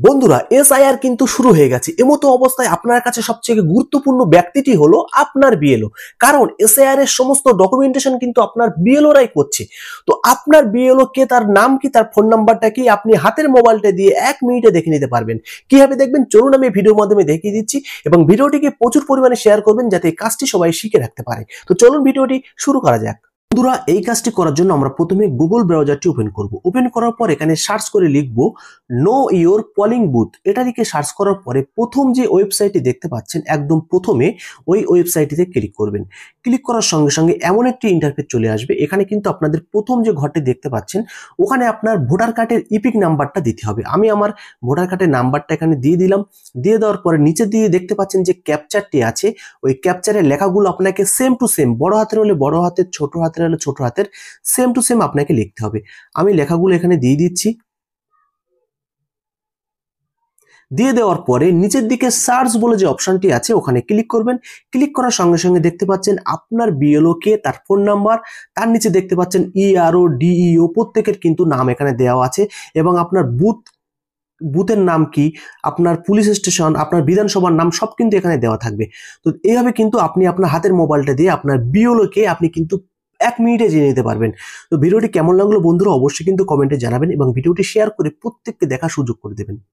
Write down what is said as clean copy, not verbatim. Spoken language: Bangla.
বন্ধুরা এসআইআর কিন্তু শুরু হয়ে গেছে। এমতো অবস্থায় আপনার কাছে সবচেয়ে গুরুত্বপূর্ণ ব্যক্তিটি হলো আপনার বিএলও। কারণ এসআইআর এর সমস্ত ডকুমেন্টেশন কিন্তু আপনার বিএলওরাই করছে। তো আপনার বিএলও কে, তার নাম কি, তার ফোন নাম্বারটা কি, আপনি হাতের মোবাইলটা দিয়ে 1 মিনিটে দেখে নিতে পারবেন। কিভাবে দেখবেন চলুন আমি ভিডিওর মাধ্যমে দেখিয়ে দিচ্ছি, এবং ভিডিওটিকে প্রচুর পরিমাণে শেয়ার করবেন যাতে এই কাজটি সবাই শিখে রাখতে পারে। তো চলুন ভিডিওটি শুরু করা যাক। বন্ধুরা, এই কাজটি করার জন্য আমরা প্রথমে গুগল ব্রাউজারটি ওপেন করব। ওপেন করার পর এখানে সার্চ করে লিখব নো ইওর পোলিং বুথ। এটা লিখে সার্চ করার পরে প্রথম যে ওয়েবসাইটটি দেখতে পাচ্ছেন একদম প্রথমে ওই ওয়েবসাইটটিতে ক্লিক করবেন। ক্লিক করার সঙ্গে সঙ্গে এমন একটি ইন্টারফেস চলে আসবে। এখানে কিন্তু আপনাদের প্রথম যে ঘরটি দেখতে পাচ্ছেন ওখানে আপনার ভোটার কার্ডের ইপিক নাম্বারটা দিতে হবে। আমি আমার ভোটার কার্ডের নাম্বারটা এখানে দিয়ে দিলাম। দিয়ে দেওয়ার পরে নিচে দিয়ে দেখতে পাচ্ছেন যে ক্যাপচারটি আছে, ওই ক্যাপচারের লেখাগুলো আপনাকে সেম টু সেম, বড় হাতের হলে বড় হাতের, ছোট হাতের হলে ছোট হাতের, সেম টু সেম আপনাকে লিখতে হবে। আমি লেখাগুলো এখানে দিয়ে দিচ্ছি। দিয়ে দেওয়ার পরে নিচের দিকে সার্চ বলে যে অপশনটি আছে ওখানে ক্লিক করবেন। ক্লিক করার সঙ্গে সঙ্গে দেখতে পাচ্ছেন আপনার বিএলও কে, তার ফোন নাম্বার, তার নিচে দেখতে পাচ্ছেন ইআরও, ডিইও, প্রত্যেকের কিন্তু নাম এখানে দেওয়া আছে, এবং আপনার বুথের নাম কি, আপনার পুলিশ স্টেশন, আপনার বিধানসভার নাম সব কিন্তু এখানে দেওয়া থাকবে। তো এইভাবে কিন্তু আপনি আপনার হাতের মোবাইলটা দিয়ে আপনার বিএলও কে আপনি কিন্তু 1 মিনিটে জেনে নিতে পারবেন। তো ভিডিওটি কেমন লাগলো বন্ধুরা অবশ্যই কিন্তু কমেন্টে জানাবেন, এবং ভিডিওটি শেয়ার করে প্রত্যেককে দেখার সুযোগ করে দেবেন।